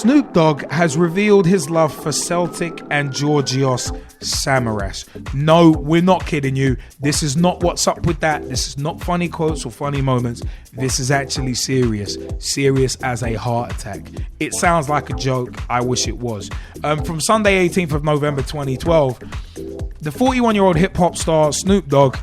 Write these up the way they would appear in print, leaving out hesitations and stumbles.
Snoop Dogg has revealed his love for Celtic and Georgios Samaras. No, we're not kidding you. This is not what's up with that. This is not funny quotes or funny moments. This is actually serious. Serious as a heart attack. It sounds like a joke. I wish it was. From Sunday 18th of November 2012, the 41-year-old hip-hop star Snoop Dogg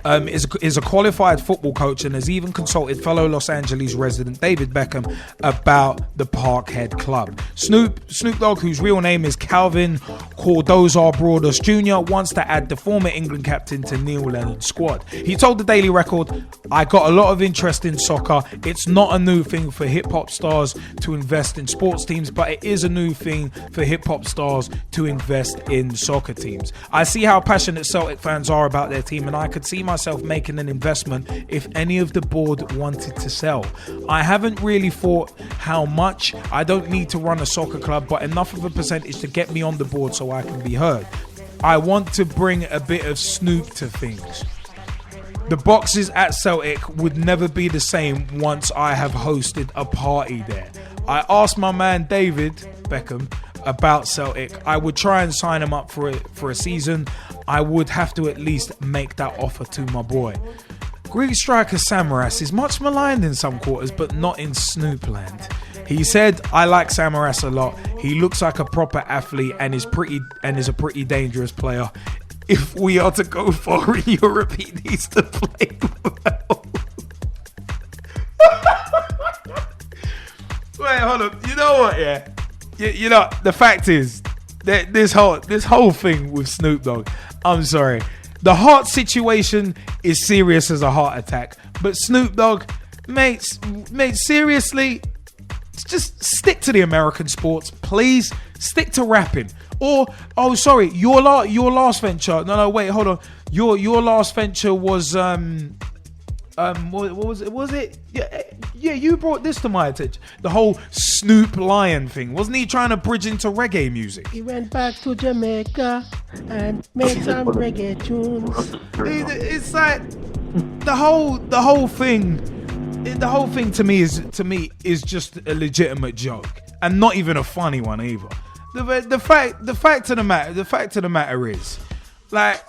is a qualified football coach and has even consulted fellow Los Angeles resident David Beckham about the Parkhead club. Snoop Dogg, whose real name is Calvin Cordozar Broadus Jr., wants to add the former England captain to Neil Lennon's squad. He told the Daily Record, "I got a lot of interest in soccer. It's not a new thing for hip-hop stars to invest in sports teams, but it is a new thing for hip-hop stars to invest in soccer teams. I see how passionate Celtic fans are about their team, and I could see myself making an investment if any of the board wanted to sell. I haven't really thought how much. I don't need to run a soccer club, but enough of a percentage to get me on the board so I can be heard. I want to bring a bit of Snoop to things. The boxes at Celtic would never be the same once I have hosted a party there. I asked my man David Beckham about Celtic. I would try and sign him up for a season. I would have to at least make that offer to my boy." Greek striker Samaras is much maligned in some quarters, but not in Snoop land. He said, "I like Samaras a lot. He looks like a proper athlete and is a pretty dangerous player. If we are to go far in Europe, he needs to play well." Wait, hold on. You know what? Yeah. You know, the fact is that this whole thing with Snoop Dogg, I'm sorry, the heart situation is serious as a heart attack. But Snoop Dogg, mate, seriously, just stick to the American sports, please. Stick to rapping. Or, oh, sorry, your last venture. No, wait, hold on. Your last venture was what was it? Was it? Yeah, you brought this to my attention. The whole Snoop Lion thing. Wasn't he trying to bridge into reggae music? He went back to Jamaica and made some reggae tunes. It's like the whole thing. The whole thing to me is just a legitimate joke, and not even a funny one either. The fact of the matter is, like,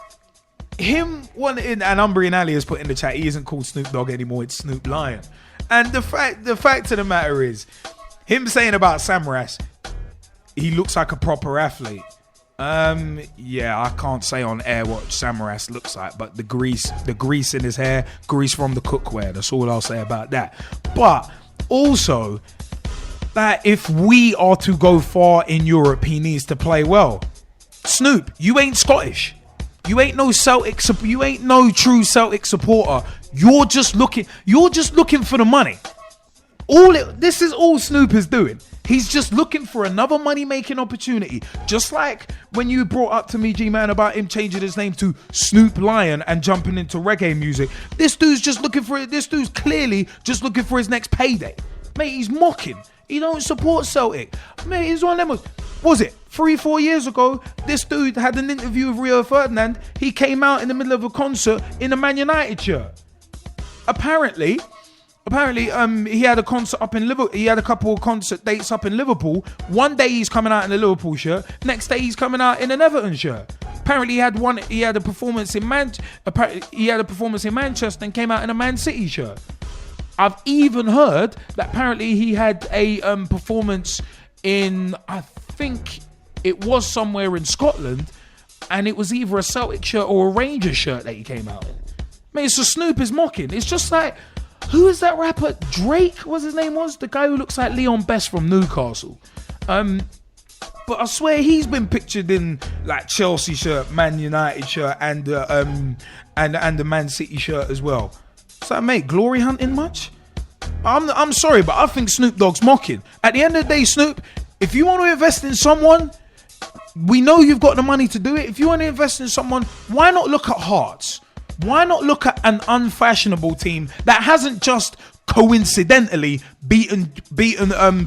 him wanting, and Umbrian Ali has put in the chat, he isn't called Snoop Dogg anymore, it's Snoop Lion. And the fact of the matter is, him saying about Samaras, he looks like a proper athlete. Yeah, I can't say on air what Samaras looks like, but the grease in his hair, grease from the cookware, that's all I'll say about that. But also, that if we are to go far in Europe, he needs to play well. Snoop, you ain't Scottish. You ain't no true Celtic supporter. You're just looking for the money. This is all Snoop is doing. He's just looking for another money-making opportunity. Just like when you brought up to me, G-Man, about him changing his name to Snoop Lion and jumping into reggae music. This dude's clearly just looking for his next payday. Mate, he's mocking. He don't support Celtic. Mate, he's one of them. Was it 3-4 years ago? This dude had an interview with Rio Ferdinand. He came out in the middle of a concert in a Man United shirt. Apparently, he had a concert up in Liverpool. He had a couple of concert dates up in Liverpool. One day he's coming out in a Liverpool shirt. Next day he's coming out in an Everton shirt. Apparently he had a performance in Manchester and came out in a Man City shirt. I've even heard that apparently he had a performance in, I think it was somewhere in Scotland, and it was either a Celtic shirt or a Rangers shirt that he came out in. Mate, so Snoop is mocking. It's just like, who is that rapper? Drake, what his name was? The guy who looks like Leon Best from Newcastle. But I swear he's been pictured in like Chelsea shirt, Man United shirt, and the Man City shirt as well. So, mate, glory hunting much? I'm sorry, but I think Snoop Dogg's mocking. At the end of the day, Snoop, if you want to invest in someone, we know you've got the money to do it. If you want to invest in someone, why not look at Hearts? Why not look at an unfashionable team that hasn't just coincidentally beaten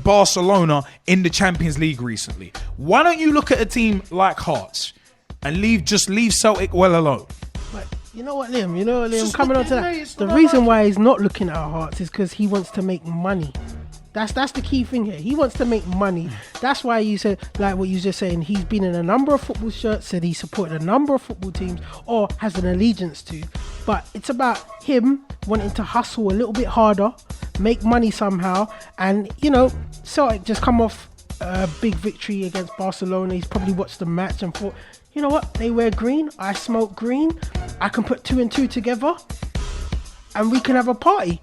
Barcelona in the Champions League recently? Why don't you look at a team like Hearts and leave Celtic well alone? But you know what, Liam? Coming on to that, the reason why he's not looking at our Hearts is because he wants to make money. That's the key thing here. He wants to make money. That's why you said, like what you just saying, he's been in a number of football shirts, said he supported a number of football teams or has an allegiance to. But it's about him wanting to hustle a little bit harder, make money somehow. And, you know, Celtic just come off a big victory against Barcelona. He's probably watched the match and thought, you know what, they wear green, I smoke green, I can put 2 and 2 together and we can have a party.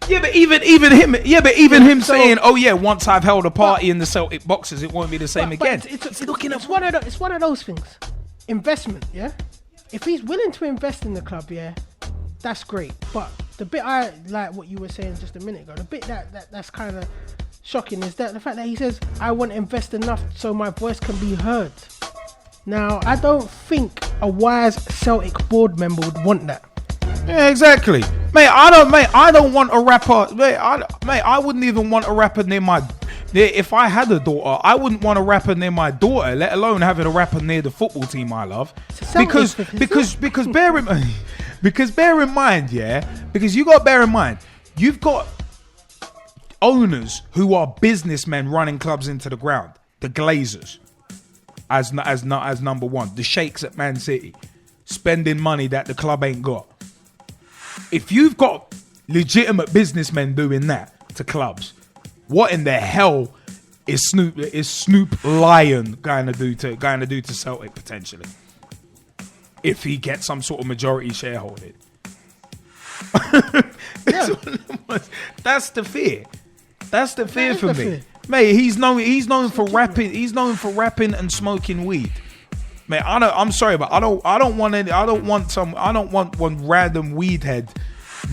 Yeah, but even him saying, "Oh yeah, once I've held a party in the Celtic boxes, it won't be the same again." It's one of those things. Investment, yeah. If he's willing to invest in the club, yeah, that's great. But the bit I like what you were saying just a minute ago, the bit that's kind of shocking is that the fact that he says, "I want to invest enough so my voice can be heard." Now, I don't think a wise Celtic board member would want that. Yeah, exactly. Mate, I don't want a rapper. I wouldn't even want a rapper near my. If I had a daughter, I wouldn't want a rapper near my daughter, let alone having a rapper near the football team I love. Because bear in mind, yeah. Because you got to bear in mind, you've got owners who are businessmen running clubs into the ground. The Glazers, as number one. The Sheikhs at Man City, spending money that the club ain't got. If you've got legitimate businessmen doing that to clubs, what in the hell is Snoop Lion going to do to Celtic potentially? If he gets some sort of majority shareholding, that's the fear. That's the fear for me, mate. He's known for rapping. He's known for rapping and smoking weed. Mate, I'm sorry, but I don't want one random weed head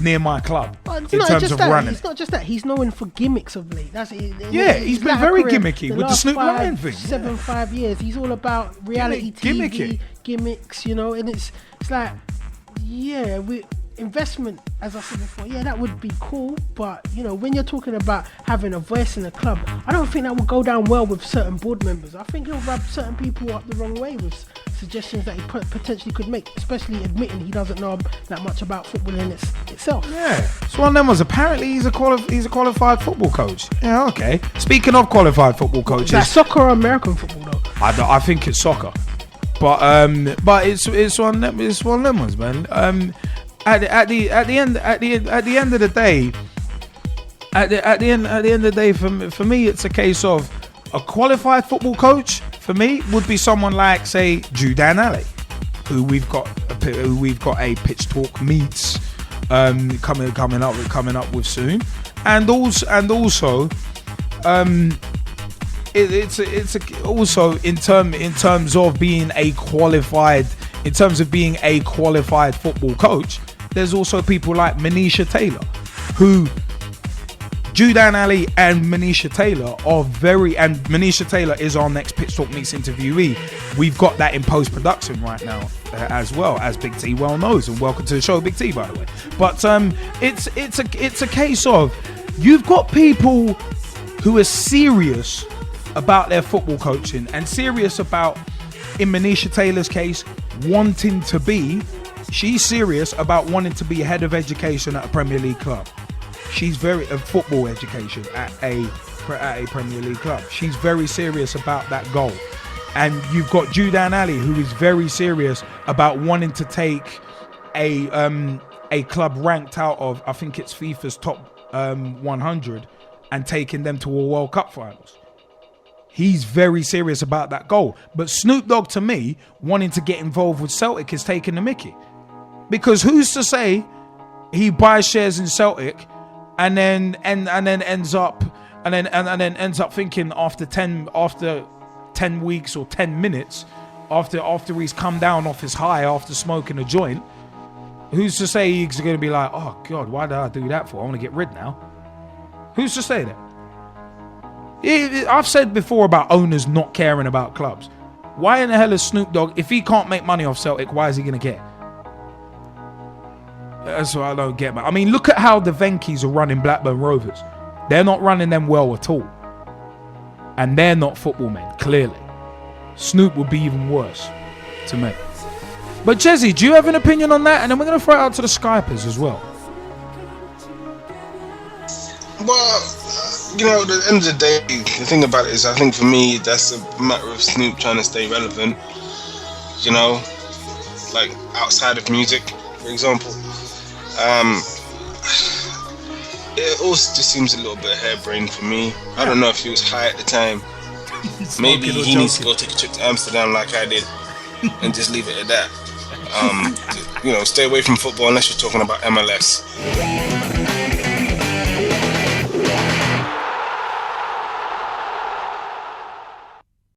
near my club in terms of running. It's not just that. He's known for gimmicks of late. He's been very gimmicky with the Snoop Lion thing. 5 years. He's all about reality TV gimmicks, you know, and it's like, yeah, investment, as I said before, yeah, that would be cool, but you know, when you're talking about having a voice in a club, I don't think that would go down well with certain board members. I think he'll rub certain people up the wrong way with suggestions that he potentially could make, especially admitting he doesn't know that much about football in itself. Yeah, it's one of them was apparently he's a qualified football coach. Yeah, okay. Speaking of qualified football coaches, is that soccer or American football though? I think it's soccer, but it's one of them ones, man. At the end of the day, for me, it's a case of a qualified football coach. For me, would be someone like, say, Judan Ali, who we've got a Pitch Talk meets coming up with soon, and also it's also in terms of being a qualified football coach. There's also people like Manisha Taylor, who Judan Ali and Manisha Taylor are and Manisha Taylor is our next Pitch Talk Meets interviewee. We've got that in post-production right now, as well, as Big T well knows, and welcome to the show, Big T, by the way. But it's a case of you've got people who are serious about their football coaching and serious about, in Manisha Taylor's case, she's serious about wanting to be head of education at a Premier League club. She's football education at a Premier League club. She's very serious about that goal. And you've got Judan Ali, who is very serious about wanting to take a club ranked out of, I think it's FIFA's top 100, and taking them to a World Cup finals. He's very serious about that goal. But Snoop Dogg, to me, wanting to get involved with Celtic is taking the mickey. Because who's to say he buys shares in Celtic and then ends up thinking after 10 weeks or 10 minutes after he's come down off his high after smoking a joint, who's to say he's going to be like, oh God, why did I do that for? I want to get rid now. Who's to say that? I've said before about owners not caring about clubs. Why in the hell is Snoop Dogg, if he can't make money off Celtic, why is he going to care? That's what I don't get, man. I mean, look at how the Venkies are running Blackburn Rovers. They're not running them well at all. And they're not football men, clearly. Snoop would be even worse to me. But Gezzie, do you have an opinion on that? And then we're going to throw it out to the Skypers as well. Well, You know, at the end of the day, the thing about it is, I think for me, that's a matter of Snoop trying to stay relevant. You know, like outside of music, for example. It also just seems a little bit harebrained for me. I don't know if he was high at the time. Maybe he needs to go take a trip to Amsterdam like I did and just leave it at that. You know, stay away from football unless you're talking about MLS.